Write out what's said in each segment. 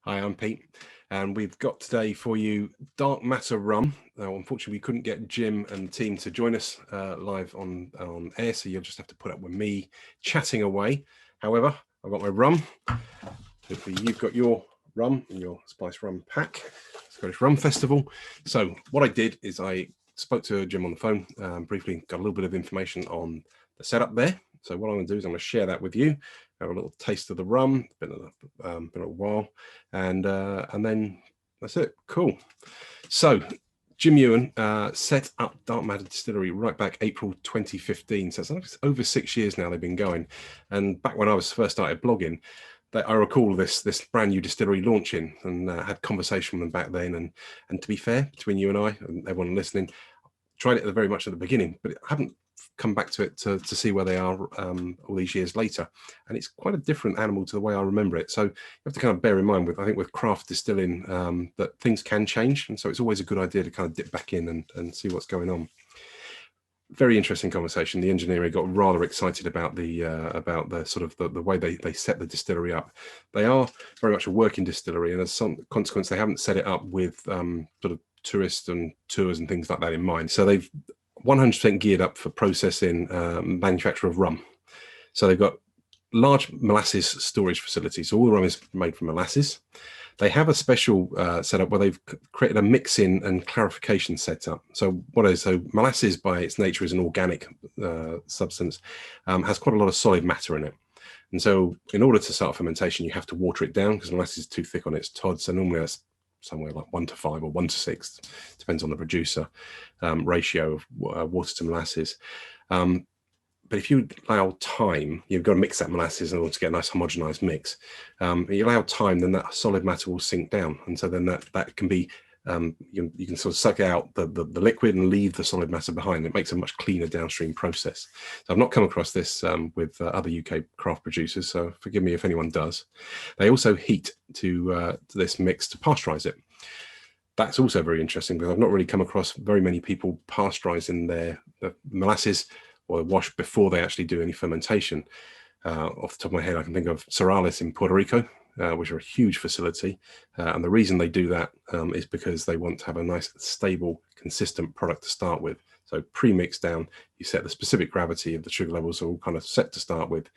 Hi, I'm Pete, and we've got today for you Dark Matter Rum. Now, unfortunately, we couldn't get Jim and the team to join us live on air, so you'll just have to put up with me chatting away. However, I've got my rum. Hopefully, you've got your rum in your Spice Rum pack, Scottish Rum Festival. So what I did is I spoke to Jim on the phone, briefly got a little bit of information on the setup there. So what I'm going to do is I'm going to share that with you. Have a little taste of the rum. Been a while, and then that's it. Cool. So Jim Ewan set up Dark Matter Distillery right back April 2015. So it's over 6 years now they've been going. And back when I was first started blogging, I recall this brand new distillery launching, and had conversation with them back then. And to be fair, between you and I and everyone listening, tried it very much at the beginning, but I haven't come back to it to see where they are all these years later. And it's quite a different animal to the way I remember it. So you have to kind of bear in mind with craft distilling that things can change. And so it's always a good idea to kind of dip back in and see what's going on. Very interesting conversation. The engineer got rather excited about the sort of the way they set the distillery up. They are very much a working distillery, and as some consequence, they haven't set it up with sort of tourists and tours and things like that in mind. So they've 100% geared up for processing manufacture of rum. So they've got large molasses storage facilities. So all the rum is made from molasses. They have a special setup where they've created a mixing and clarification setup. So molasses by its nature is an organic substance, has quite a lot of solid matter in it. And so in order to start fermentation, you have to water it down because molasses is too thick on its tod. So normally that's somewhere like 1:5 or 1:6, depends on the producer, ratio of water to molasses. But if you allow time, you've got to mix that molasses in order to get a nice homogenized mix. If you allow time, then that solid matter will sink down. And so then that can be, you can sort of suck out the liquid and leave the solid matter behind. It makes a much cleaner downstream process. So I've not come across this with other UK craft producers, so forgive me if anyone does. They also heat to this mix to pasteurize it. That's also very interesting because I've not really come across very many people pasteurizing the molasses or wash before they actually do any fermentation. Off the top of my head, I can think of Sorales in Puerto Rico, which are a huge facility. And the reason they do that is because they want to have a nice, stable, consistent product to start with. So pre-mixed down, you set the specific gravity of the sugar levels are all kind of set to start with.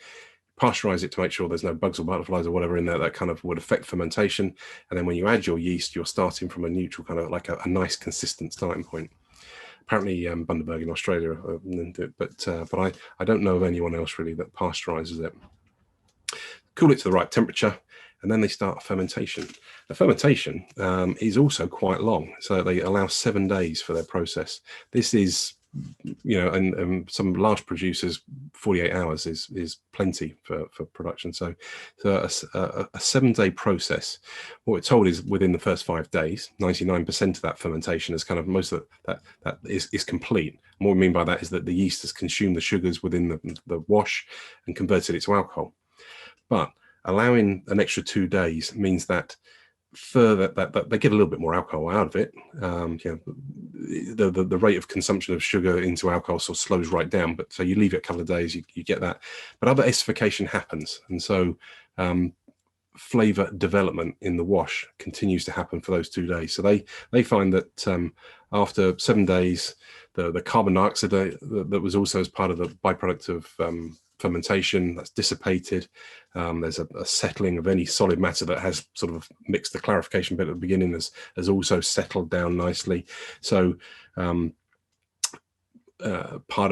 Pasteurize it to make sure there's no bugs or butterflies or whatever in there that kind of would affect fermentation. And then when you add your yeast, you're starting from a neutral, kind of like a nice, consistent starting point. Apparently Bundaberg in Australia do it, but I don't know of anyone else really that pasteurizes it. Cool it to the right temperature, and then they start fermentation. The fermentation is also quite long, so they allow 7 days for their process. This is, and some large producers, 48 hours is plenty for production. So a 7-day process. What we're told is within the first 5 days, 99% of that fermentation is kind of most of that is complete. And what we mean by that is that the yeast has consumed the sugars within the wash and converted it to alcohol. But allowing an extra 2 days means that further that they get a little bit more alcohol out of it. The rate of consumption of sugar into alcohol sort of slows right down, but so you leave it a couple of days, you get that. But other esterification happens, and so flavor development in the wash continues to happen for those 2 days. So they find that after 7 days, the carbon dioxide that was also as part of the byproduct of fermentation, that's dissipated. There's a settling of any solid matter that has sort of mixed the clarification bit at the beginning has also settled down nicely. So part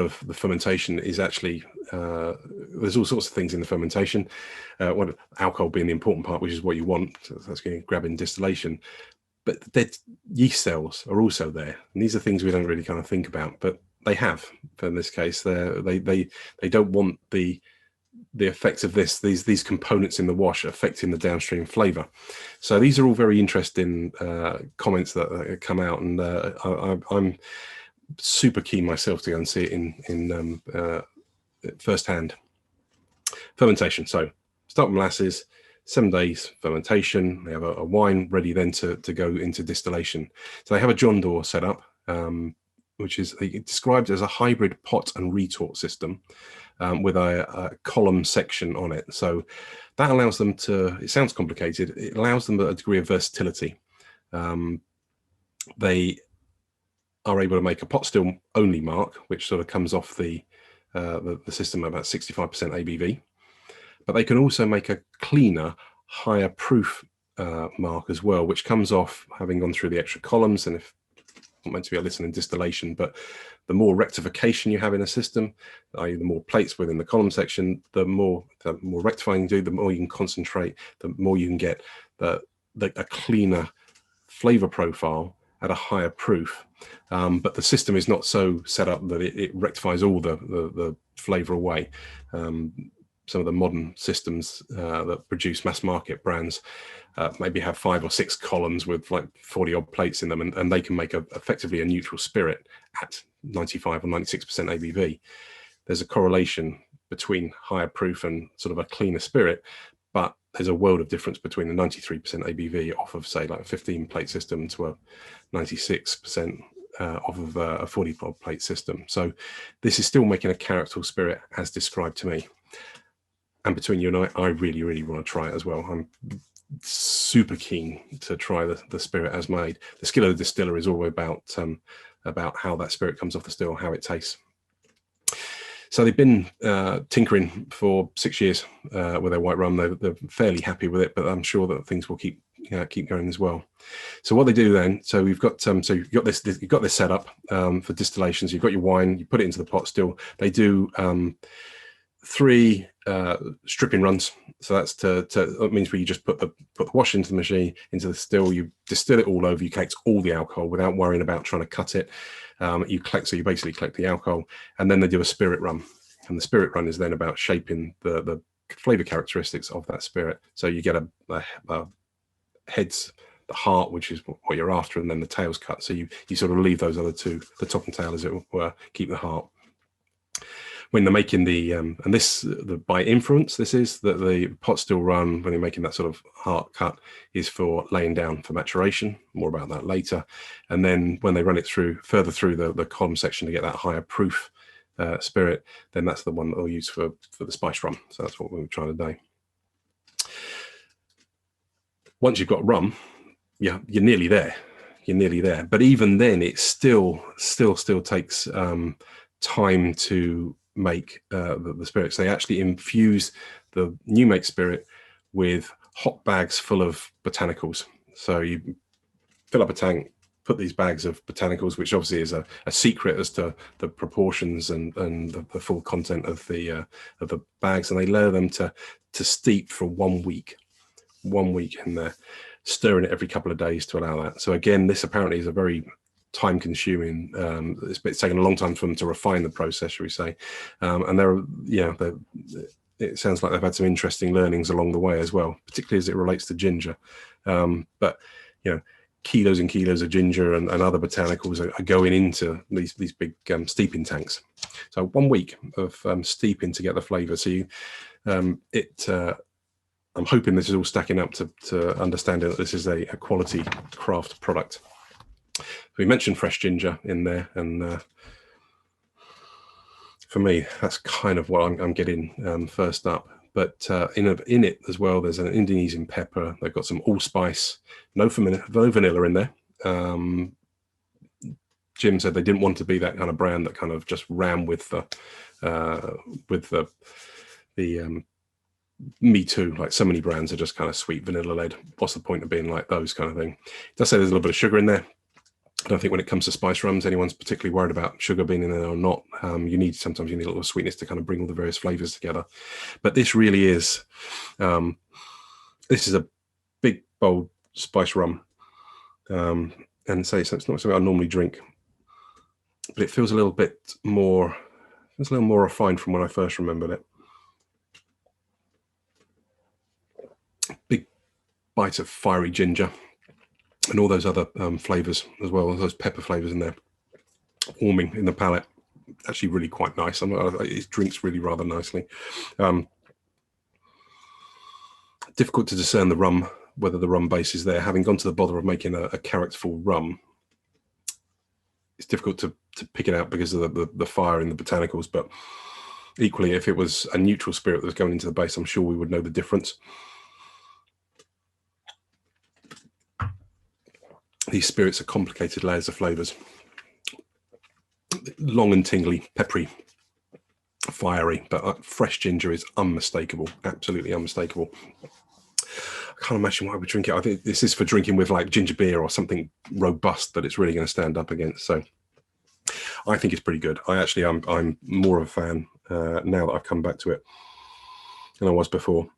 of the fermentation is actually there's all sorts of things in the fermentation. What alcohol being the important part, which is what you want. So that's going to grab in distillation. But the yeast cells are also there, and these are things we don't really kind of think about, but they have. In this case, they don't want the effects of these components in the wash affecting the downstream flavor. So these are all very interesting comments that come out, and I'm super keen myself to go and see it in firsthand. Fermentation. So start with molasses. 7 days fermentation. They have a wine ready then to go into distillation. So they have a John Doerr set up, which is described as a hybrid pot and retort system. with a column section on it. So that allows them to, it sounds complicated, it allows them a degree of versatility. They are able to make a pot still only mark, which sort of comes off the system about 65% ABV. But they can also make a cleaner, higher proof mark as well, which comes off having gone through the extra columns. And if not meant to be a listening distillation, but the more rectification you have in a system, i.e. the more plates within the column section, the more rectifying you do, the more you can concentrate, the more you can get a cleaner flavor profile at a higher proof. But the system is not so set up that it rectifies all the flavor away. Some of the modern systems that produce mass market brands maybe have 5 or 6 columns with like 40 odd plates in them, and they can make effectively a neutral spirit at 95 or 96% ABV. There's a correlation between higher proof and sort of a cleaner spirit, but there's a world of difference between the 93% ABV off of, say, like a 15 plate system to a 96% off of a 40 plate system. So this is still making a characterful spirit as described to me. And between you and I really, really want to try it as well. I'm super keen to try the spirit as made. The skill of the distiller is all about how that spirit comes off the still, how it tastes. So they've been tinkering for 6 years with their white rum. They're fairly happy with it, but I'm sure that things will keep going as well. So what they do then, so you've got you've got this set up for distillations. You've got your wine, you put it into the pot still. They do 3 stripping runs. So that means where you just put the wash into the machine, into the still, you distill it all over, you collect all the alcohol without worrying about trying to cut it. So you basically collect the alcohol, and then they do a spirit run. And the spirit run is then about shaping the flavor characteristics of that spirit. So you get a heads, the heart, which is what you're after, and then the tail's cut. So you sort of leave those other two, the top and tail as it were, keep the heart. When they're making by inference, this is that the pot still run, when you're making that sort of heart cut, is for laying down for maturation. More about that later. And then when they run it further through the column section to get that higher proof spirit, then that's the one that they'll use for the spice rum. So that's what we're trying today. Once you've got rum, you're nearly there. You're nearly there. But even then, it still takes time to make the spirits. They actually infuse the new make spirit with hot bags full of botanicals. So you fill up a tank, put these bags of botanicals, which obviously is a secret as to the proportions and the full content of the bags, and they allow them to steep for 1 week. 1 week in there, stirring it every couple of days to allow that. So again, this apparently is a very time consuming, it's taken a long time for them to refine the process, shall we say, and it sounds like they've had some interesting learnings along the way as well, particularly as it relates to ginger. But kilos and kilos of ginger and other botanicals are going into these big steeping tanks. So 1 week of steeping to get the flavor. So I'm hoping this is all stacking up to understanding that this is a quality craft product. We mentioned fresh ginger in there, and for me, that's kind of what I'm getting first up. But in it as well, there's an Indonesian pepper. They've got some allspice, no vanilla in there. Jim said they didn't want to be that kind of brand that kind of just ran with the Me Too, like so many brands are just kind of sweet vanilla led. What's the point of being like those kind of thing? It does say there's a little bit of sugar in there. I don't think when it comes to spice rums, anyone's particularly worried about sugar being in there or not. Sometimes you need a little sweetness to kind of bring all the various flavors together. But this really is, this is a big, bold spice rum. And so it's not something I normally drink, but it feels a little more refined from when I first remembered it. Big bite of fiery ginger. And all those other flavors as well, those pepper flavors in there, warming in the palate. Actually, really quite nice. It drinks really rather nicely. Difficult to discern the rum, whether the rum base is there. Having gone to the bother of making a characterful rum, it's difficult to pick it out because of the fire in the botanicals. But Equally, if it was a neutral spirit that was going into the base, I'm sure we would know the difference. These spirits are complicated layers of flavors. Long and tingly, peppery, fiery, but fresh ginger is unmistakable, absolutely unmistakable. I can't imagine why we drink it. I think this is for drinking with like ginger beer or something robust that it's really going to stand up against. So I think it's pretty good. I'm more of a fan now that I've come back to it than I was before,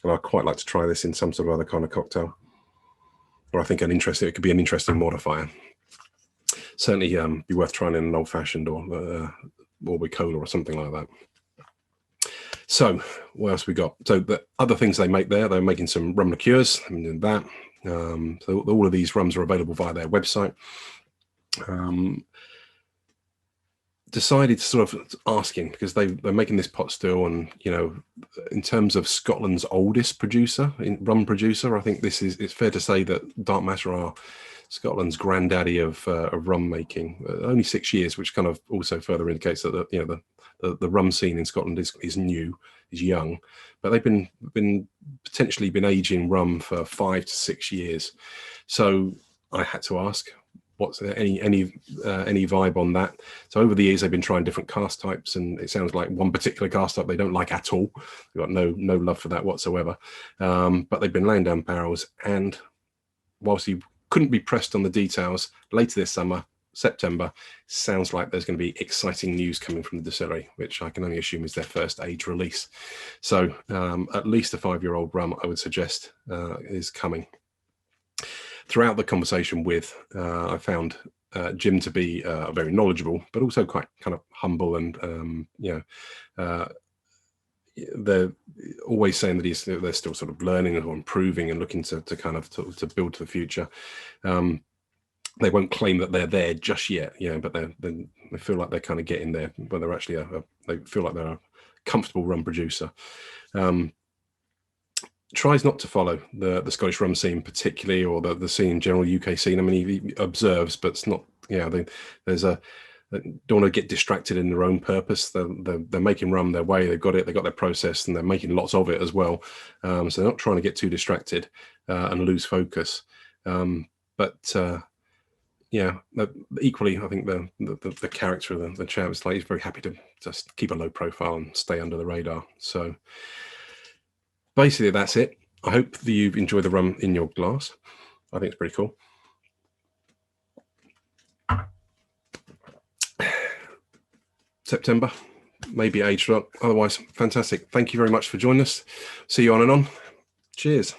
and I'd quite like to try this in some sort of other kind of cocktail. Or I think it could be an interesting modifier. Certainly be worth trying in an old-fashioned or with cola or something like that. So what else we got? So the other things they make there, they're making some rum liqueurs. I'm doing that. So all of these rums are available via their website. Decided to sort of asking, because they're making this pot still, and you know, in terms of Scotland's oldest rum producer, I think it's fair to say that Dark Matter are Scotland's granddaddy of rum making. Only 6 years, which kind of also further indicates that the rum scene in Scotland is young, but they've been potentially aging rum for 5 to 6 years. So I had to ask, what's any vibe on that? So over the years they've been trying different cask types, and it sounds like one particular cask type they don't like at all. They've got no love for that whatsoever. But they've been laying down barrels, and whilst you couldn't be pressed on the details, later this summer, September, sounds like there's going to be exciting news coming from the distillery, which I can only assume is their first age release. So at least a 5-year-old rum, I would suggest, is coming. Throughout the conversation with, I found Jim to be very knowledgeable, but also quite kind of humble, and they're always saying that they're still sort of learning or improving and looking to build to the future. They won't claim that they're there just yet, but they feel like they're kind of getting there, but they're actually they feel like they're a comfortable rum producer. Tries not to follow the Scottish rum scene particularly, or the scene, general UK scene. I mean, he observes, but it's not, they don't want to get distracted in their own purpose. They're making rum their way. They've got their process, and they're making lots of it as well. So they're not trying to get too distracted and lose focus. Equally, I think the character of the chap is like, he's very happy to just keep a low profile and stay under the radar. So basically, that's it. I hope that you've enjoyed the rum in your glass. I think it's pretty cool. September, maybe aged up. Otherwise, fantastic. Thank you very much for joining us. See you on and on. Cheers.